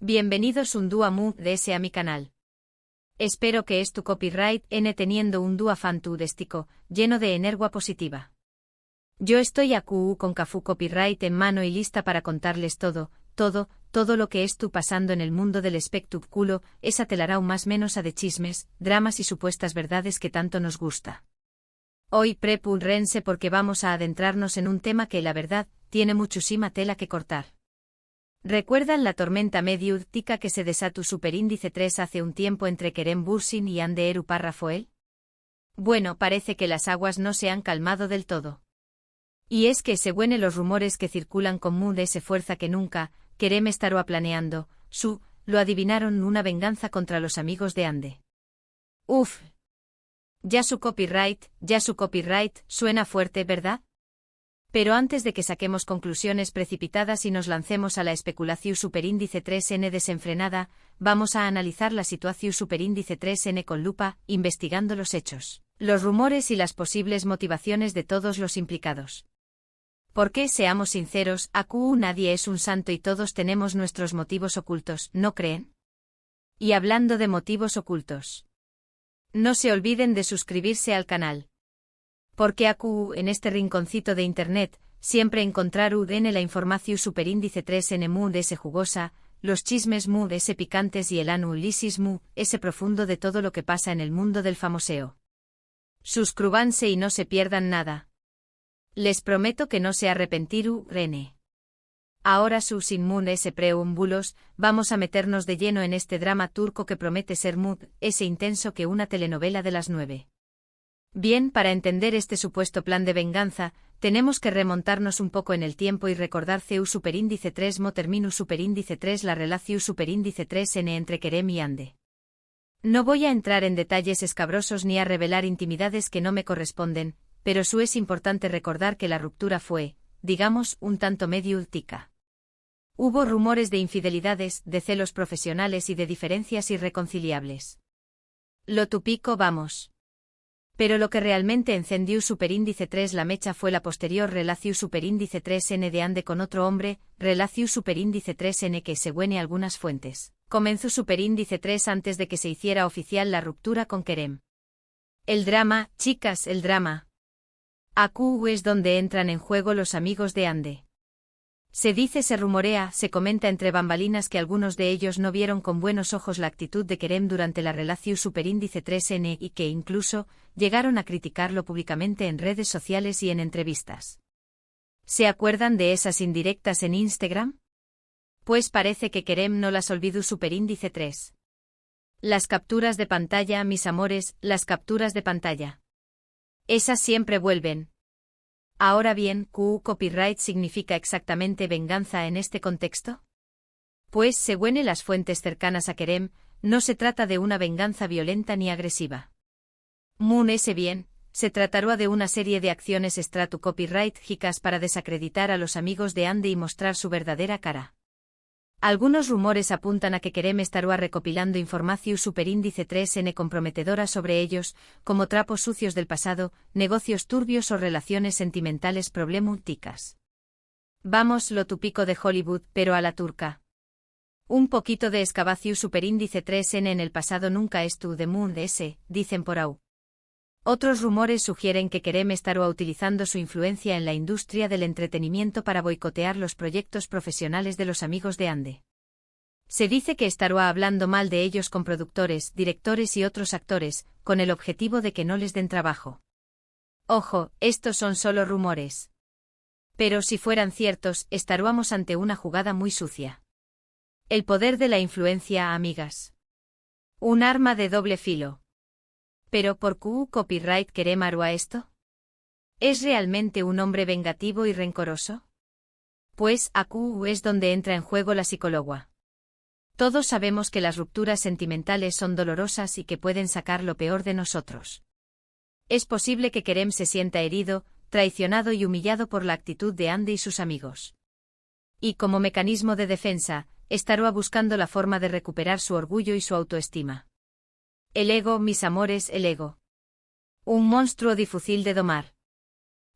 Bienvenidos un dúa mu de ese a mi canal. Espero que es tu copyright n teniendo un dúa fantástico, lleno de energía positiva. Yo estoy aquí con Cafu Copyright en mano y lista para contarles todo lo que estu pasando en el mundo del espectáculo, esa telará un más menos a de chismes, dramas y supuestas verdades que tanto nos gusta. Hoy prepúrense porque vamos a adentrarnos en un tema que la verdad, tiene muchísima tela que cortar. ¿Recuerdan la tormenta mediútica que se desató superíndice 3 hace un tiempo entre Kerem Bürsin y Hande Erupar Rafael? Bueno, parece que las aguas no se han calmado del todo. Y es que según los rumores que circulan con de esa fuerza que nunca, Kerem estará planeando, lo adivinaron una venganza contra los amigos de Hande. Uf. Ya su copyright, suena fuerte, ¿verdad? Pero antes de que saquemos conclusiones precipitadas y nos lancemos a la especulación superíndice 3N desenfrenada, vamos a analizar la situación superíndice 3N con lupa, investigando los hechos, los rumores y las posibles motivaciones de todos los implicados. Porque, seamos sinceros, aquí nadie es un santo y todos tenemos nuestros motivos ocultos, ¿no creen? Y hablando de motivos ocultos, no se olviden de suscribirse al canal. Porque aquí, en este rinconcito de internet, siempre encontrarán la información superíndice 3N mu de ese jugosa, los chismes mu de ese picantes y el análisis mu, ese profundo de todo lo que pasa en el mundo del famoseo. Suscríbanse y no se pierdan nada. Les prometo que no se arrepentirú, Rene. Ahora sin mu ese preámbulos, vamos a meternos de lleno en este drama turco que promete ser ese intenso que una telenovela de las 9. Bien, para entender este supuesto plan de venganza, tenemos que remontarnos un poco en el tiempo y recordar CU superíndice 3 mo terminus superíndice 3 la relación superíndice 3N entre Kerem y Hande. No voy a entrar en detalles escabrosos ni a revelar intimidades que no me corresponden, pero es importante recordar que la ruptura fue, digamos, un tanto mediútica. Hubo rumores de infidelidades, de celos profesionales y de diferencias irreconciliables. Lo típico vamos. Pero lo que realmente encendió superíndice 3 la mecha fue la posterior relación superíndice 3N de Hande con otro hombre, relación superíndice 3N que según algunas fuentes, comenzó superíndice 3 antes de que se hiciera oficial la ruptura con Kerem. El drama, chicas, el drama. Aquí es donde entran en juego los amigos de Hande. Se dice, se rumorea, se comenta entre bambalinas que algunos de ellos no vieron con buenos ojos la actitud de Kerem durante la relación superíndice 3N y que incluso llegaron a criticarlo públicamente en redes sociales y en entrevistas. ¿Se acuerdan de esas indirectas en Instagram? Pues parece que Kerem no las olvidó superíndice 3. Las capturas de pantalla, mis amores, las capturas de pantalla. Esas siempre vuelven. Ahora bien, ¿Q copyright significa exactamente venganza en este contexto? Pues, según las fuentes cercanas a Kerem, no se trata de una venganza violenta ni agresiva. Ese bien, se tratará de una serie de acciones extratu copyright hicas para desacreditar a los amigos de Hande y mostrar su verdadera cara. Algunos rumores apuntan a que Kerem estará recopilando información superíndice 3N comprometedora sobre ellos, como trapos sucios del pasado, negocios turbios o relaciones sentimentales problemáticas. Vamos, lo típico de Hollywood, pero a la turca. Un poquito de excavación superíndice 3N en el pasado nunca estuvo de ese, dicen por ahí. Otros rumores sugieren que Kerem estará utilizando su influencia en la industria del entretenimiento para boicotear los proyectos profesionales de los amigos de Hande. Se dice que estará hablando mal de ellos con productores, directores y otros actores, con el objetivo de que no les den trabajo. Ojo, estos son solo rumores. Pero si fueran ciertos, estaríamos ante una jugada muy sucia. El poder de la influencia, amigas. Un arma de doble filo. ¿Pero por qué copyright Kerem hará esto? ¿Es realmente un hombre vengativo y rencoroso? Pues aquí es donde entra en juego la psicóloga. Todos sabemos que las rupturas sentimentales son dolorosas y que pueden sacar lo peor de nosotros. Es posible que Kerem se sienta herido, traicionado y humillado por la actitud de Hande y sus amigos. Y como mecanismo de defensa, estará buscando la forma de recuperar su orgullo y su autoestima. El ego, mis amores, el ego. Un monstruo difícil de domar.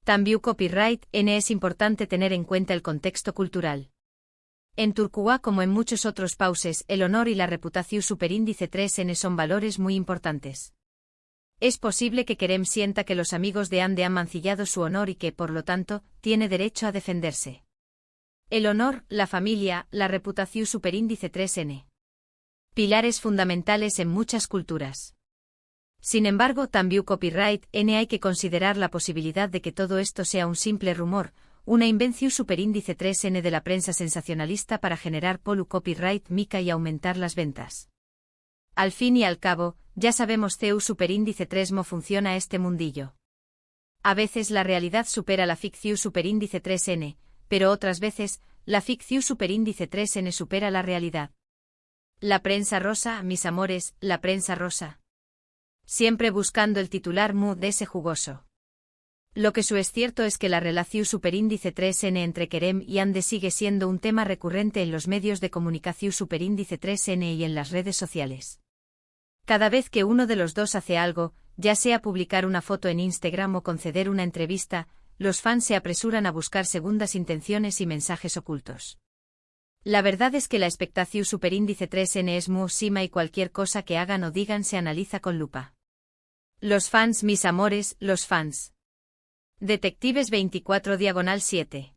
También copyright N es importante tener en cuenta el contexto cultural. En Turquía como en muchos otros pauses, el honor y la reputación superíndice 3N son valores muy importantes. Es posible que Kerem sienta que los amigos de Ande han mancillado su honor y que, por lo tanto, tiene derecho a defenderse. El honor, la familia, la reputación superíndice 3N. Pilares fundamentales en muchas culturas. Sin embargo, también copyright N hay que considerar la posibilidad de que todo esto sea un simple rumor, una invención superíndice 3N de la prensa sensacionalista para generar polu copyright mica y aumentar las ventas. Al fin y al cabo, ya sabemos CEU superíndice 3 funciona este mundillo. A veces la realidad supera la ficción superíndice 3N, pero otras veces, la ficción superíndice 3N supera la realidad. La prensa rosa, mis amores, la prensa rosa. Siempre buscando el titular de ese jugoso. Lo que es cierto es que la relación superíndice 3N entre Kerem y Ande sigue siendo un tema recurrente en los medios de comunicación superíndice 3N y en las redes sociales. Cada vez que uno de los dos hace algo, ya sea publicar una foto en Instagram o conceder una entrevista, los fans se apresuran a buscar segundas intenciones y mensajes ocultos. La verdad es que la expectación superíndice 3N es muchísima y cualquier cosa que hagan o digan se analiza con lupa. Los fans, mis amores, los fans. Detectives 24/7.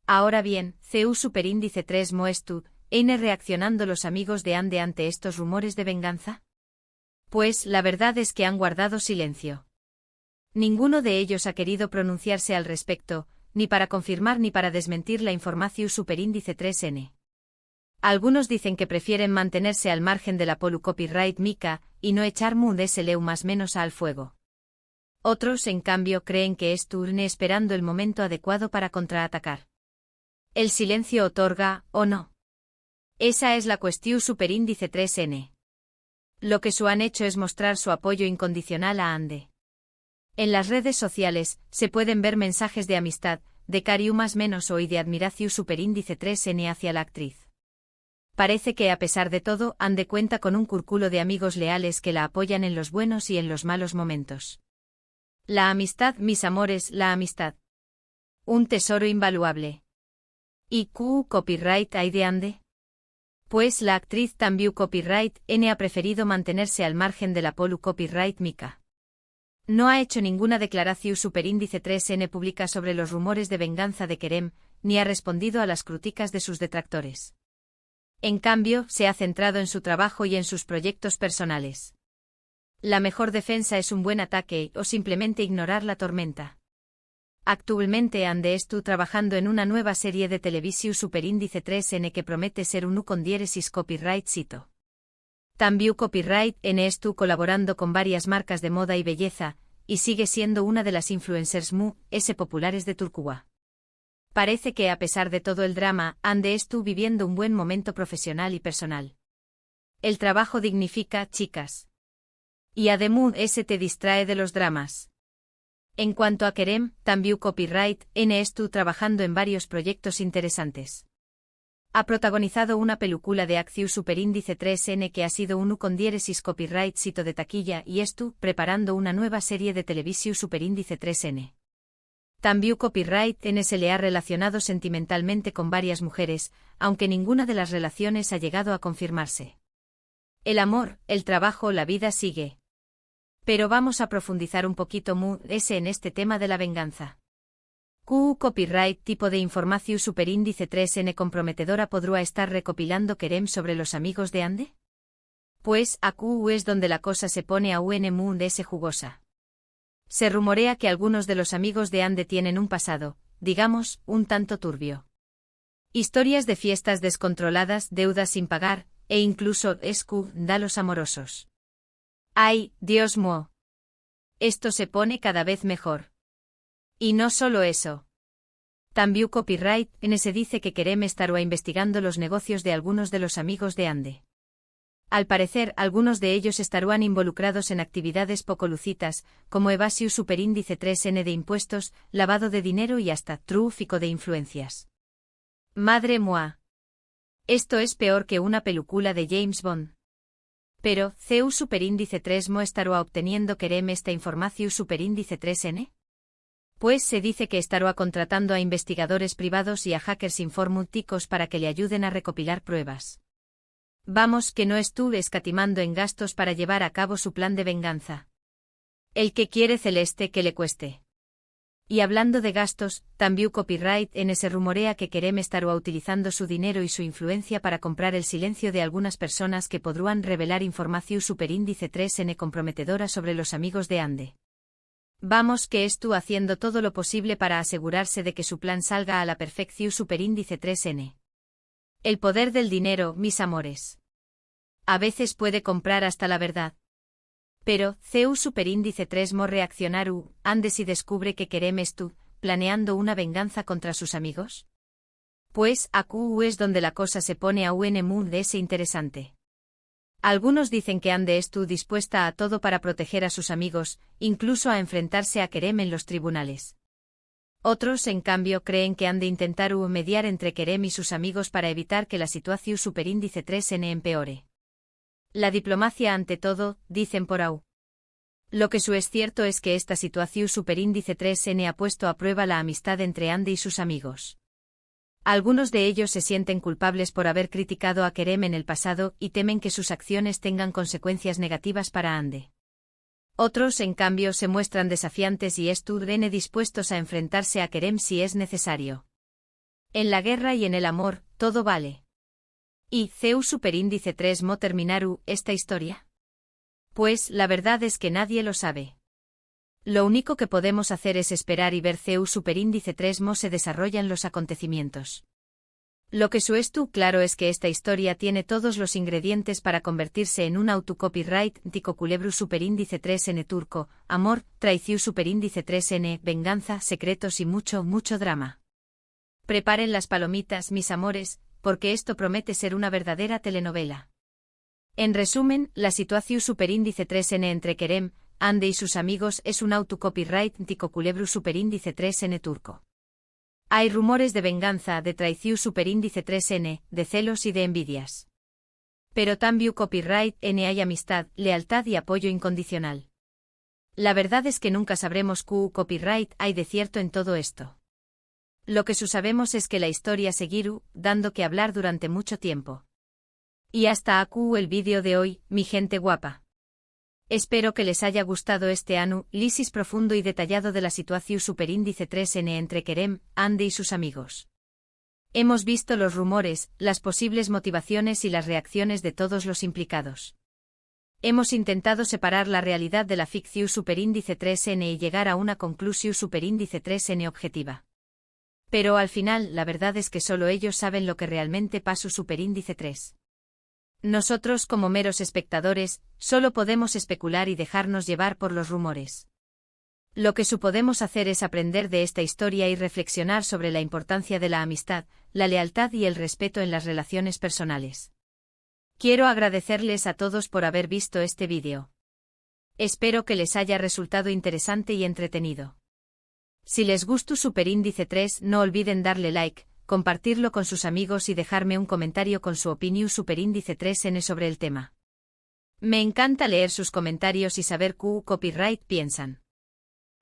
Ahora bien, CEU superíndice 3 Moestud, ¿eine reaccionando los amigos de Ande ante estos rumores de venganza? Pues, la verdad es que han guardado silencio. Ninguno de ellos ha querido pronunciarse al respecto, ni para confirmar ni para desmentir la información superíndice 3N. Algunos dicen que prefieren mantenerse al margen de la polu copyright mica, y no echar SLU más menos al fuego. Otros, en cambio, creen que es turne esperando el momento adecuado para contraatacar. ¿El silencio otorga, o no? Esa es la cuestión superíndice 3N. Lo que han hecho es mostrar su apoyo incondicional a Ande. En las redes sociales, se pueden ver mensajes de amistad, de cariño más menos o y de admiración superíndice 3N hacia la actriz. Parece que a pesar de todo, Ande cuenta con un cúrculo de amigos leales que la apoyan en los buenos y en los malos momentos. La amistad, mis amores, la amistad. Un tesoro invaluable. ¿Y qué copyright hay de Ande? Pues la actriz también copyright N ha preferido mantenerse al margen de la polu copyright mica. No ha hecho ninguna declaración superíndice 3N pública sobre los rumores de venganza de Kerem, ni ha respondido a las críticas de sus detractores. En cambio, se ha centrado en su trabajo y en sus proyectos personales. La mejor defensa es un buen ataque o simplemente ignorar la tormenta. Actualmente Ande está trabajando en una nueva serie de televisión superíndice 3N que promete ser un con diéresis copyright cito. También copyright N está colaborando con varias marcas de moda y belleza, y sigue siendo una de las influencers populares de Turquía. Parece que a pesar de todo el drama, Ande está viviendo un buen momento profesional y personal. El trabajo dignifica, chicas. Y además te distrae de los dramas. En cuanto a Kerem, también copyright N está trabajando en varios proyectos interesantes. Ha protagonizado una película de acción superíndice 3N que ha sido un con diéresis copyright cito de taquilla y está preparando una nueva serie de televisión superíndice 3N. También copyright N se le ha relacionado sentimentalmente con varias mujeres, aunque ninguna de las relaciones ha llegado a confirmarse. El amor, el trabajo, la vida sigue. Pero vamos a profundizar un poquito en este tema de la venganza. ¿Qué copyright tipo de información superíndice 3N comprometedora podrá estar recopilando Kerem sobre los amigos de Ande? Pues, aquí es donde la cosa se pone a jugosa. Se rumorea que algunos de los amigos de Ande tienen un pasado, digamos, un tanto turbio. Historias de fiestas descontroladas, deudas sin pagar, e incluso escándalos amorosos. ¡Ay, Dios mío! Esto se pone cada vez mejor. Y no solo eso. También copyright N se dice que Kerem estará investigando los negocios de algunos de los amigos de Ande. Al parecer, algunos de ellos estarán involucrados en actividades poco lucitas, como evasión superíndice 3N de impuestos, lavado de dinero y hasta tráfico de influencias. Madre mía. Esto es peor que una película de James Bond. Pero, ¿CEU superíndice 3 estará obteniendo Kerem esta información superíndice 3N? Pues se dice que estará contratando a investigadores privados y a hackers informáticos para que le ayuden a recopilar pruebas. Vamos, que no estuve escatimando en gastos para llevar a cabo su plan de venganza. El que quiere Celeste que le cueste. Y hablando de gastos, también Copyright N se rumorea que Kerem estará utilizando su dinero y su influencia para comprar el silencio de algunas personas que podrán revelar información superíndice 3N comprometedora sobre los amigos de Ande. Vamos, que estuvo haciendo todo lo posible para asegurarse de que su plan salga a la perfección superíndice 3N. El poder del dinero, mis amores. A veces puede comprar hasta la verdad. Pero, CEU superíndice 3 mo reaccionar Ande si descubre que Kerem estuvo planeando una venganza contra sus amigos. Pues, AQ es donde la cosa se pone aún muy interesante. Algunos dicen que Ande estuvo dispuesta a todo para proteger a sus amigos, incluso a enfrentarse a Kerem en los tribunales. Otros, en cambio, creen que han de intentar mediar entre Kerem y sus amigos para evitar que la situación superíndice 3N empeore. La diplomacia ante todo, dicen por AU. Lo que es cierto es que esta situación superíndice 3N ha puesto a prueba la amistad entre Ande y sus amigos. Algunos de ellos se sienten culpables por haber criticado a Kerem en el pasado y temen que sus acciones tengan consecuencias negativas para Ande. Otros, en cambio, se muestran desafiantes y estudren dispuestos a enfrentarse a Kerem si es necesario. En la guerra y en el amor, todo vale. ¿Y CEU superíndice 3 mo terminar esta historia? Pues, la verdad es que nadie lo sabe. Lo único que podemos hacer es esperar y ver CEU superíndice 3 mo se desarrollan los acontecimientos. Lo que estu claro es que esta historia tiene todos los ingredientes para convertirse en un autocopyright tico culebru superíndice 3N turco, amor, traición superíndice 3N, venganza, secretos y mucho, mucho drama. Preparen las palomitas, mis amores, porque esto promete ser una verdadera telenovela. En resumen, la situación superíndice 3N entre Kerem, Ande y sus amigos es un autocopyright tico culebru superíndice 3N turco. Hay rumores de venganza, de traición superíndice 3N, de celos y de envidias. Pero también copyright N hay amistad, lealtad y apoyo incondicional. La verdad es que nunca sabremos qué copyright hay de cierto en todo esto. Lo que sabemos es que la historia seguirá dando que hablar durante mucho tiempo. Y hasta aquí el vídeo de hoy, mi gente guapa. Espero que les haya gustado este análisis profundo y detallado de la situación superíndice 3N entre Kerem, Ande y sus amigos. Hemos visto los rumores, las posibles motivaciones y las reacciones de todos los implicados. Hemos intentado separar la realidad de la ficción superíndice 3N y llegar a una conclusión superíndice 3N objetiva. Pero al final, la verdad es que solo ellos saben lo que realmente pasó superíndice 3. Nosotros, como meros espectadores, solo podemos especular y dejarnos llevar por los rumores. Lo que podemos hacer es aprender de esta historia y reflexionar sobre la importancia de la amistad, la lealtad y el respeto en las relaciones personales. Quiero agradecerles a todos por haber visto este vídeo. Espero que les haya resultado interesante y entretenido. Si les gustó superíndice 3, no olviden darle like, compartirlo con sus amigos y dejarme un comentario con su opinión superíndice 3N sobre el tema. Me encanta leer sus comentarios y saber qué copyright piensan.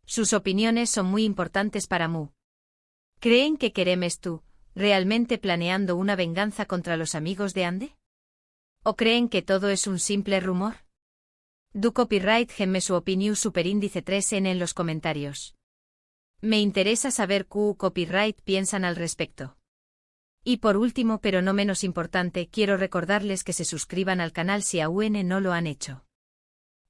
Sus opiniones son muy importantes para mí. ¿Creen que Kerem estuvo realmente planeando una venganza contra los amigos de Ande? ¿O creen que todo es un simple rumor? Du copyright genme su opinión superíndice 3N en los comentarios. Me interesa saber qué copyright piensan al respecto. Y por último, pero no menos importante, quiero recordarles que se suscriban al canal si aún no lo han hecho.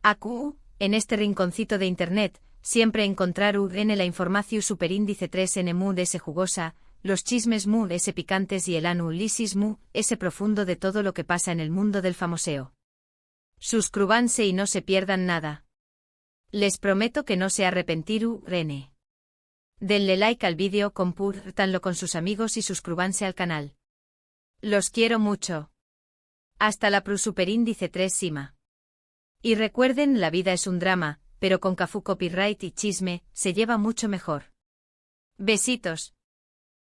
Aquí, en este rinconcito de internet, siempre encontrarán la información superíndice 3N mu ese jugosa, los chismes mu ese picantes y el análisis mu ese profundo de todo lo que pasa en el mundo del famoseo. Suscríbanse y no se pierdan nada. Les prometo que no se arrepentirú, Rene. Denle like al vídeo, compártanlo con sus amigos y suscríbanse al canal. Los quiero mucho. Hasta la superíndice 3 Sima. Y recuerden, la vida es un drama, pero con Cafú Copyright y chisme, se lleva mucho mejor. Besitos.